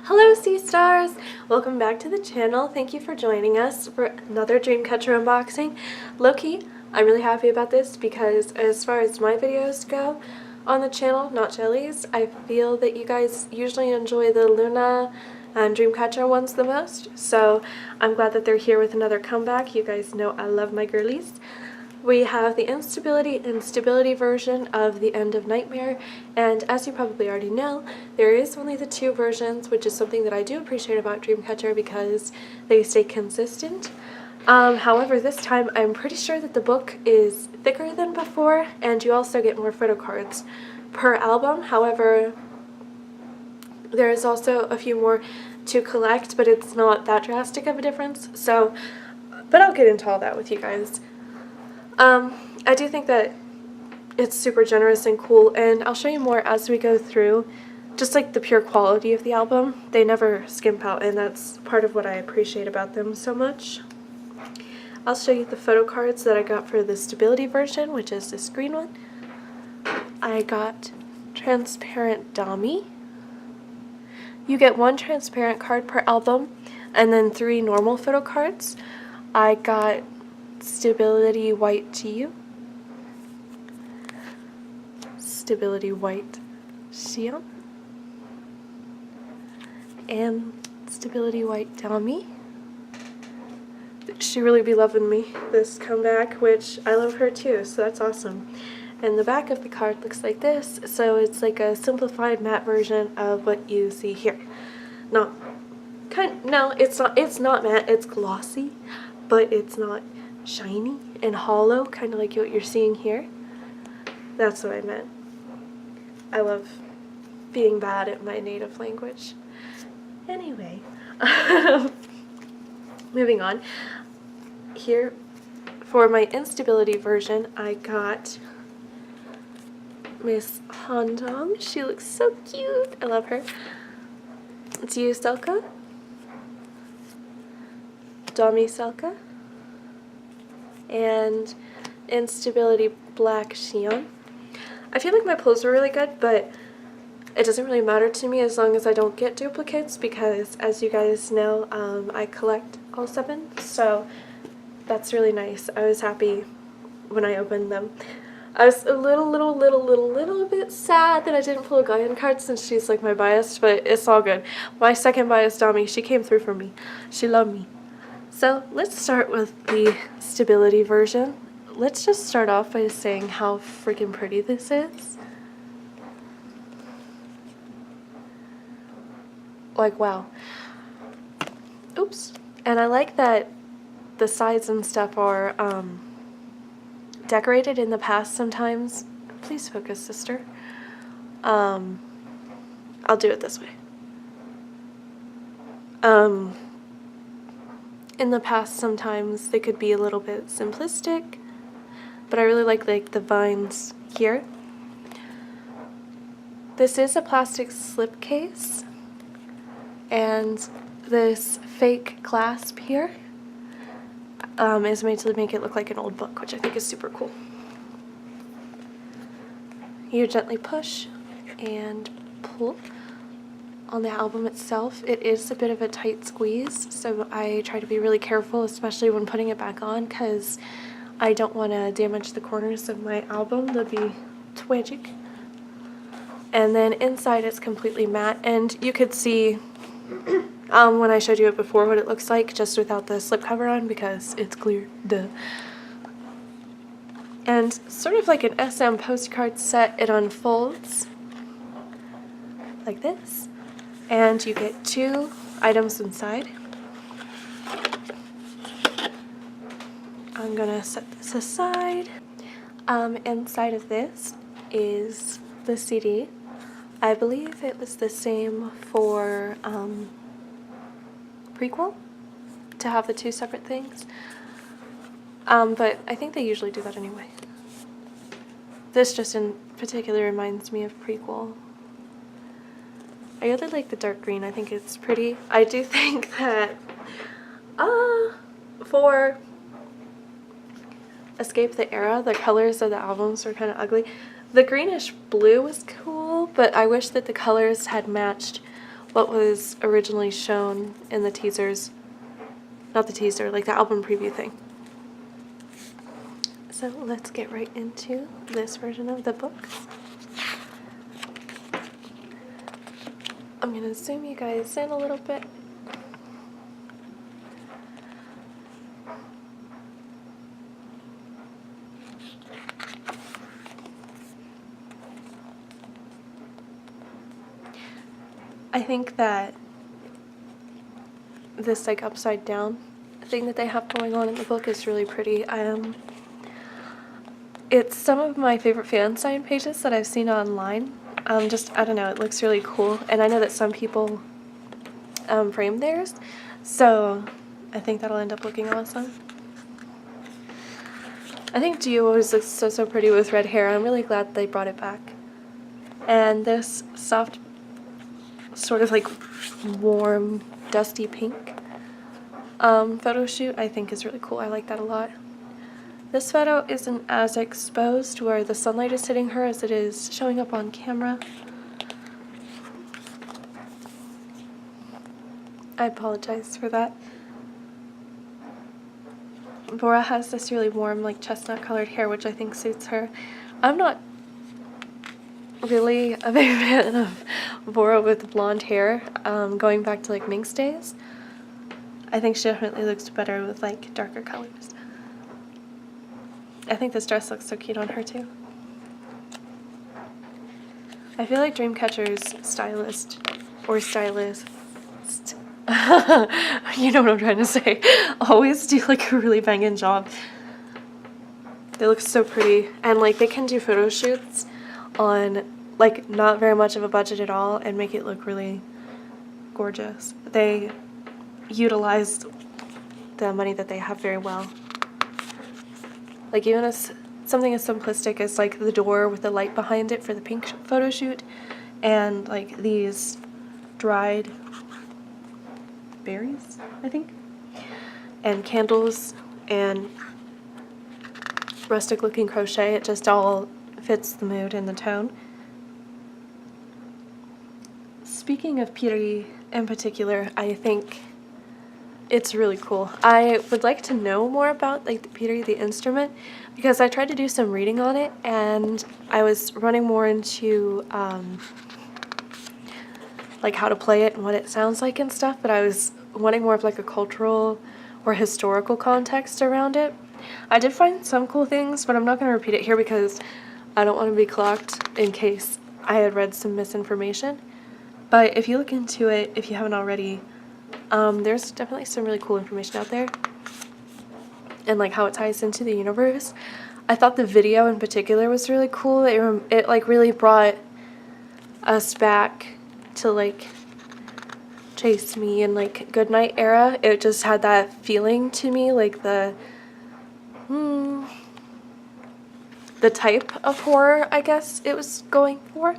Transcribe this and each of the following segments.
Hello Sea Stars! Welcome back to the channel. Thank you for joining us for another Dreamcatcher unboxing. Low-key, I'm really happy about this because as far as my videos go on the channel, not Jelly's, I feel that you guys usually enjoy the Luna and Dreamcatcher ones the most. So I'm glad that they're here with another comeback. You guys know I love my girlies. We have the instability and stability version of The End of Nightmare, and as you probably already know, there is only the two versions, which is something that I do appreciate about Dreamcatcher because they stay consistent. However, this time I'm pretty sure that the book is thicker than before, and you also get more photo cards per album. However, there is also a few more to collect, but it's not that drastic of a difference. But I'll get into all that with you guys. I do think that it's super generous and cool, and I'll show you more as we go through just like the pure quality of the album. They never skimp out, and that's part of what I appreciate about them so much. I'll show you the photo cards that I got for the stability version, which is this green one. I got transparent dummy. You get one transparent card per album and then 3 normal photo cards. I got stability white to you, stability white Xion, and stability white dummy. She really be loving me this comeback, which I love her too, so that's awesome. And the back of the card looks like this, so it's like a simplified matte version of what you see here. No, it's not matte, it's glossy, but it's not shiny and hollow, kind of like what you're seeing here. That's what I meant. I love being bad at my native language. Anyway, moving on. Here, for my instability version, I got Miss Handong. She looks so cute. I love her. It's you, Selka. Dami Selka. And instability black Xion. I feel like my pulls are really good, but it doesn't really matter to me as long as I don't get duplicates because, as you guys know, I collect all 7, so that's really nice. I was happy when I opened them. I was a little bit sad that I didn't pull a Guyan card since she's like my bias, but it's all good. My second bias, Dami, she came through for me. She loved me. So let's start with the stability version. Let's just start off by saying how freaking pretty this is. Like, wow. Oops. And I like that the sides and stuff are decorated in the past sometimes. Please focus, sister. I'll do it this way. In the past, sometimes they could be a little bit simplistic, but I really like the vines here. This is a plastic slipcase, and this fake clasp here is made to make it look like an old book, which I think is super cool. You gently push and pull. On the album itself, it is a bit of a tight squeeze, so I try to be really careful, especially when putting it back on, because I don't want to damage the corners of my album. That'd be tragic. And then inside it's completely matte, and you could see when I showed you it before what it looks like just without the slipcover on because it's clear, duh. And sort of like an SM postcard set, it unfolds like this. And you get 2 items inside. I'm gonna set this aside. Inside of this is the CD. I believe it was the same for prequel, to have the 2 separate things. But I think they usually do that anyway. This just in particular reminds me of prequel. I really like the dark green. I think it's pretty. I do think that for Escape the Era, the colors of the albums were kind of ugly. The greenish blue was cool, but I wish that the colors had matched what was originally shown in the teasers. Not the teaser, like the album preview thing. So let's get right into this version of the book. I'm going to zoom you guys in a little bit. I think that this like upside down thing that they have going on in the book is really pretty. It's some of my favorite fan sign pages that I've seen online. I don't know, it looks really cool, and I know that some people frame theirs, so I think that'll end up looking awesome. I think Dio always looks so pretty with red hair. I'm really glad they brought it back. And this soft, sort of like warm, dusty pink photo shoot I think is really cool. I like that a lot. This photo isn't as exposed where the sunlight is hitting her as it is showing up on camera. I apologize for that. Bora has this really warm, like chestnut colored hair, which I think suits her. I'm not really a big fan of Bora with blonde hair, going back to like Minx days. I think she definitely looks better with like darker colors. I think this dress looks so cute on her too. I feel like Dreamcatcher's stylist, or stylist, you know what I'm trying to say, always do like a really banging job. They look so pretty, and like they can do photo shoots on like not very much of a budget at all and make it look really gorgeous. They utilize the money that they have very well. Like even as something as simplistic as like the door with the light behind it for the pink photo shoot, and like these dried berries, I think, and candles and rustic looking crochet. It just all fits the mood and the tone. Speaking of Piri in particular, I think it's really cool. I would like to know more about like the Piri, the instrument, because I tried to do some reading on it and I was running more into like how to play it and what it sounds like and stuff, but I was wanting more of like a cultural or historical context around it. I did find some cool things, but I'm not going to repeat it here because I don't want to be clocked in case I had read some misinformation. But if you look into it, if you haven't already, there's definitely some really cool information out there and like how it ties into the universe. I thought the video in particular was really cool. It like really brought us back to like Chase Me and like Goodnight era. It just had that feeling to me, like the type of horror I guess it was going for.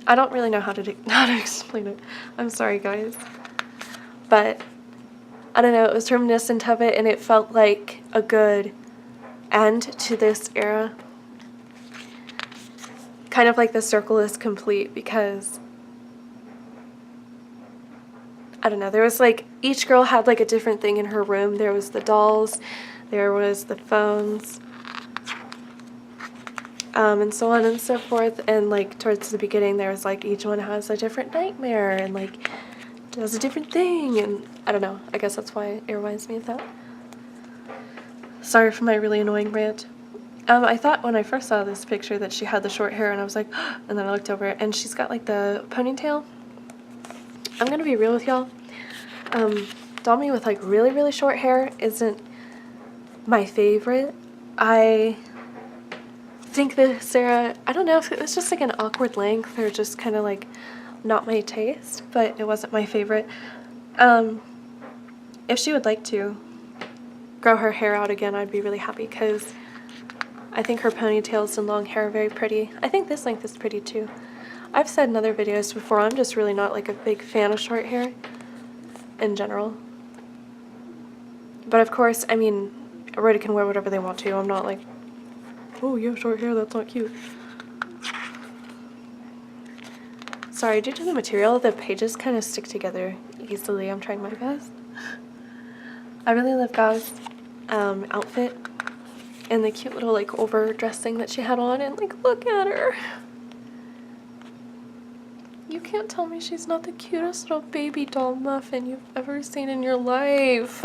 I don't really know how to explain it. I'm sorry guys. But I don't know, it was reminiscent of it and it felt like a good end to this era. Kind of like the circle is complete because I don't know, there was like each girl had like a different thing in her room. There was the dolls, there was the phones, and so on and so forth, and like towards the beginning there was like each one has a different nightmare and like does a different thing, and I don't know, I guess that's why it reminds me of that. Sorry for my really annoying rant. I thought when I first saw this picture that she had the short hair and I was like, and then I looked over and she's got like the ponytail. I'm gonna be real with y'all. Dami with like really short hair isn't my favorite. I think that Sarah, I don't know if it was just like an awkward length or just kind of like not my taste, but it wasn't my favorite. If she would like to grow her hair out again, I'd be really happy because I think her ponytails and long hair are very pretty. I think this length is pretty too. I've said in other videos before, I'm just really not like a big fan of short hair in general. But of course, I mean, everybody can wear whatever they want to. I'm not like, oh, you have short hair, that's not cute. sorry, due to the material, the pages kind of stick together easily. I'm trying my best. I really love Ga's outfit and the cute little like overdress thing that she had on, and like look at her. You can't tell me she's not the cutest little baby doll muffin you've ever seen in your life.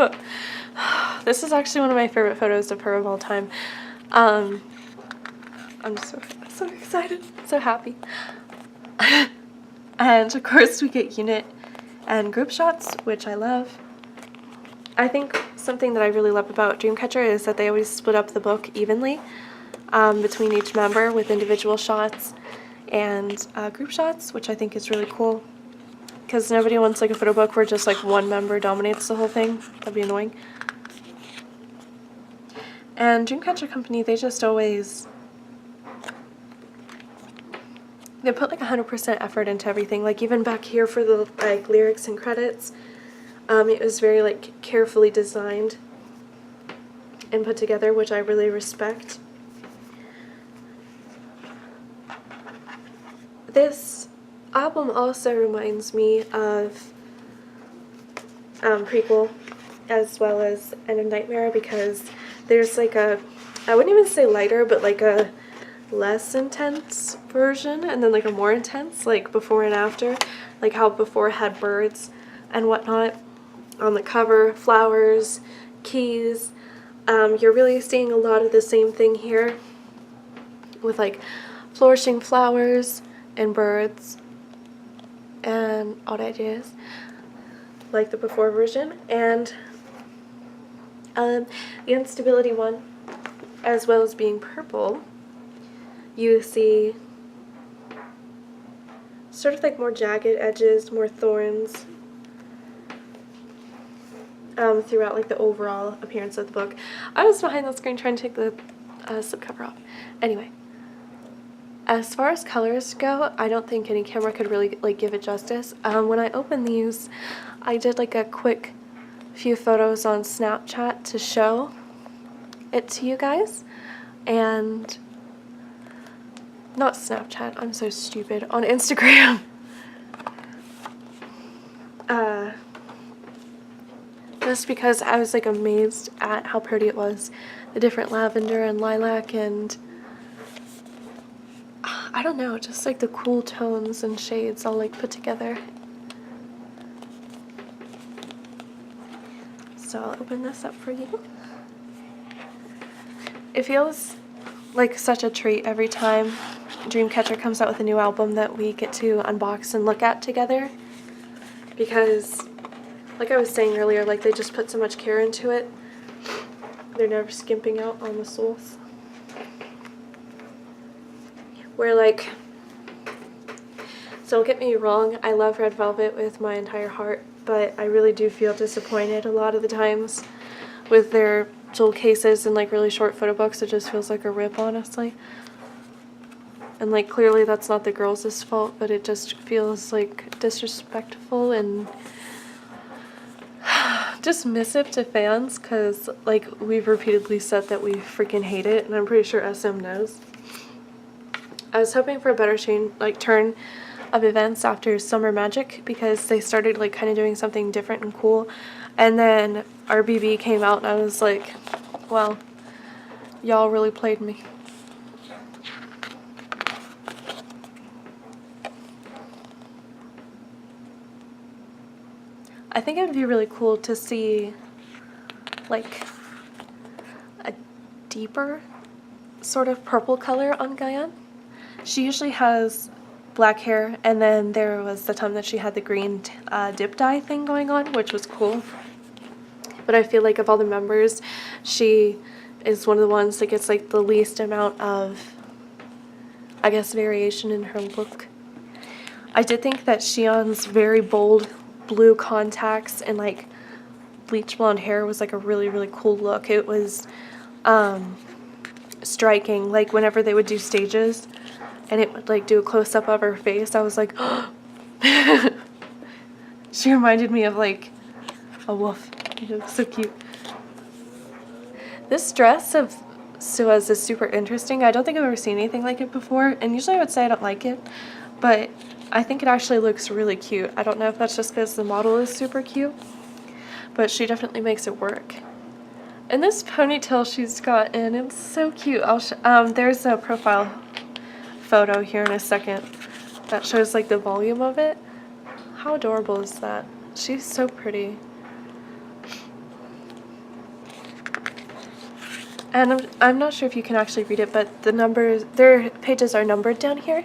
This is actually one of my favorite photos of her of all time. I'm so excited, so happy. And of course we get unit and group shots, which I love. I think something that I really love about Dreamcatcher is that they always split up the book evenly between each member with individual shots and group shots, which I think is really cool, because nobody wants like a photo book where just like one member dominates the whole thing. That'd be annoying. And Dreamcatcher Company, they just always, they put like 100% effort into everything. Like even back here for the like lyrics and credits, it was very like carefully designed and put together, which I really respect. This album also reminds me of Prequel as well as End of Nightmare, because there's like a, I wouldn't even say lighter, but like a less intense version, and then like a more intense, like before and after, like how before had birds and whatnot on the cover, flowers, keys. You're really seeing a lot of the same thing here with like flourishing flowers and birds and all that jazz, like the before version. And the instability one, as well as being purple, you see sort of like more jagged edges, more thorns throughout like the overall appearance of the book. I was behind the screen trying to take the slipcover off. Anyway, as far as colors go, I don't think any camera could really like give it justice. When I opened these, I did like a quick few photos on Snapchat to show it to you guys, and not Snapchat, I'm so stupid, on Instagram. Just because I was like amazed at how pretty it was, the different lavender and lilac and I don't know, just like the cool tones and shades all like put together. So I'll open this up for you. It feels like such a treat every time Dreamcatcher comes out with a new album that we get to unbox and look at together, because like I was saying earlier, like they just put so much care into it. They're never skimping out on the sauce. Where like, so don't get me wrong, I love Red Velvet with my entire heart, but I really do feel disappointed a lot of the times with their jewel cases and like really short photo books. It just feels like a rip, honestly. And like clearly that's not the girls' fault, but it just feels like disrespectful and dismissive to fans, because like we've repeatedly said that we freaking hate it, and I'm pretty sure SM knows. I was hoping for a better turn of events after Summer Magic, because they started like kind of doing something different and cool, and then RBB came out and I was like, well, y'all really played me. I think it would be really cool to see like a deeper sort of purple color on Guyane. She usually has black hair, and then there was the time that she had the green dip dye thing going on, which was cool. But I feel like of all the members, she is one of the ones that gets like the least amount of, I guess, variation in her look. I did think that Xi'an's very bold blue contacts and like bleach blonde hair was like a really, really cool look. It was striking, like whenever they would do stages and it would like do a close-up of her face, I was like, oh. She reminded me of like a wolf. It was so cute. This dress of Sua's is super interesting. I don't think I've ever seen anything like it before, and usually I would say I don't like it, but I think it actually looks really cute. I don't know if that's just because the model is super cute, but she definitely makes it work. And this ponytail she's got in, it's so cute. There's a profile photo here in a second that shows like the volume of it. How adorable is that? She's so pretty. And I'm not sure if you can actually read it, but the numbers, their pages are numbered down here.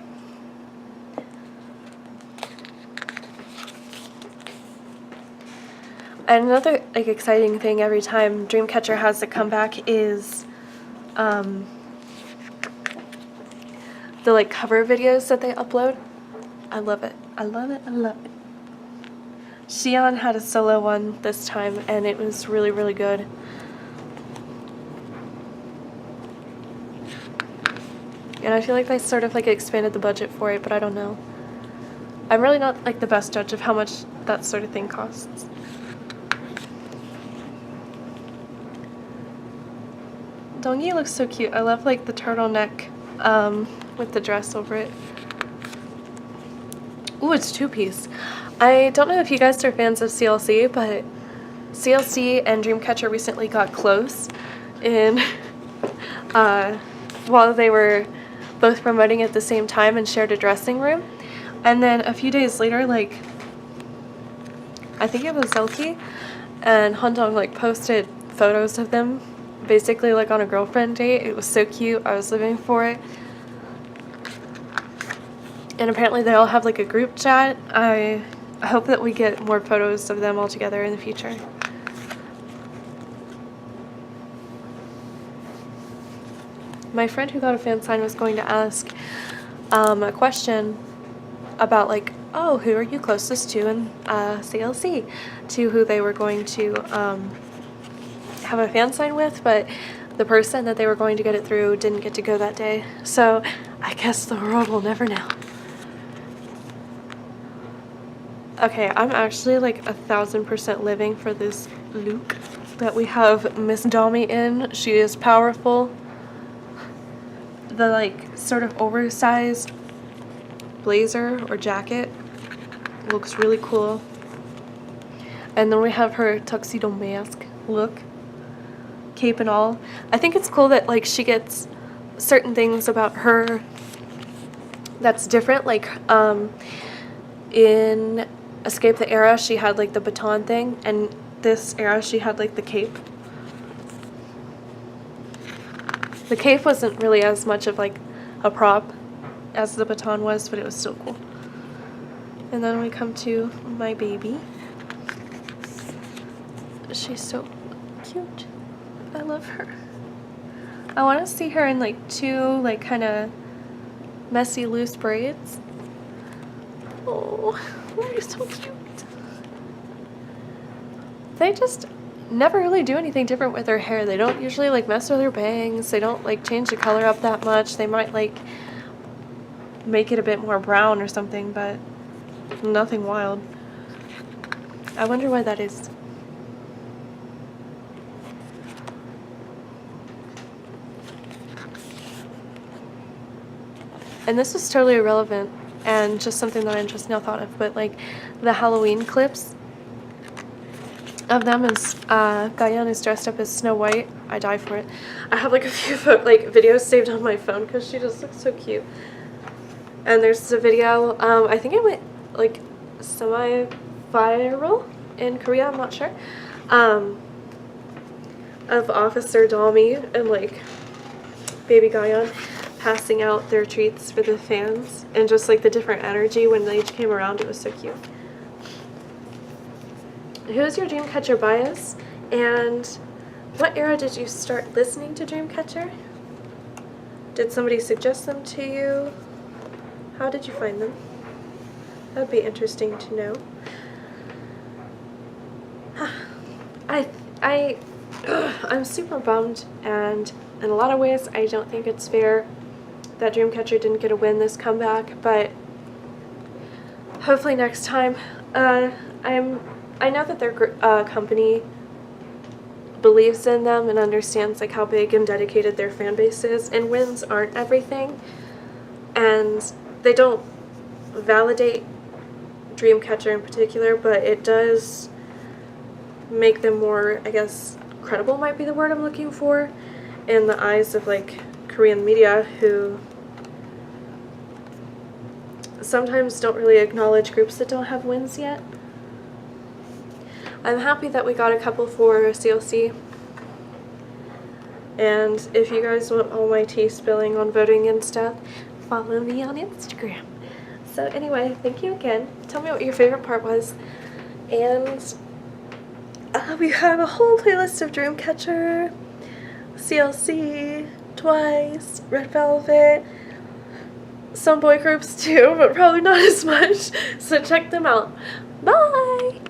And another like exciting thing every time Dreamcatcher has a comeback is the like cover videos that they upload. I love it. I love it. I love it. Xion had a solo one this time and it was really, really good. And I feel like they sort of like expanded the budget for it, but I don't know. I'm really not like the best judge of how much that sort of thing costs. Dongyi looks so cute. I love like the turtleneck with the dress over it. Ooh, it's two-piece. I don't know if you guys are fans of CLC, but CLC and Dreamcatcher recently got close in while they were both promoting at the same time and shared a dressing room. And then a few days later, like, I think it was Zelki and Hundong like posted photos of them basically like on a girlfriend date. It was so cute. I was living for it. And apparently they all have like a group chat. I hope that we get more photos of them all together in the future. My friend who got a fan sign was going to ask a question about like, oh, who are you closest to in CLC, to who they were going to have a fan sign with, but the person that they were going to get it through didn't get to go that day. So I guess the world will never know. Okay, I'm actually like 1000% living for this look that we have Miss Dami in. She is powerful. The like sort of oversized blazer or jacket looks really cool. And then we have her tuxedo mask look, cape and all. I think it's cool that like she gets certain things about her that's different. Like in Escape the Era she had like the baton thing, and this era she had like the cape. The cape wasn't really as much of like a prop as the baton was, but it was still cool. And then we come to my baby. She's so cute. I love her. I want to see her in like two like kind of messy loose braids. Oh, they're so cute. They just never really do anything different with their hair. They don't usually like mess with their bangs. They don't like change the color up that much. They might like make it a bit more brown or something, but nothing wild. I wonder why that is. And this is totally irrelevant and just something that I just now thought of, but like the Halloween clips of them is Gayan is dressed up as Snow White. I die for it. I have like a few like videos saved on my phone because she just looks so cute. And there's a video, I think it went like semi-viral in Korea, I'm not sure, of Officer Dami and like baby Gayan passing out their treats for the fans, and just like the different energy when they each came around. It was so cute. Who's your Dreamcatcher bias, and what era did you start listening to Dreamcatcher? Did somebody suggest them to you? How did you find them? That would be interesting to know. I'm super bummed, and in a lot of ways I don't think it's fair that Dreamcatcher didn't get a win this comeback, but hopefully next time. I know that their company believes in them and understands like how big and dedicated their fan base is, and wins aren't everything, and they don't validate Dreamcatcher in particular, but it does make them more, I guess, credible might be the word I'm looking for, in the eyes of like Korean media, who sometimes don't really acknowledge groups that don't have wins yet. I'm happy that we got a couple for CLC, and if you guys want all my tea spilling on voting and stuff, follow me on Instagram. So anyway, thank you again. Tell me what your favorite part was. And we have a whole playlist of Dreamcatcher, CLC, Twice, Red Velvet, some boy groups too, but probably not as much. So check them out. Bye!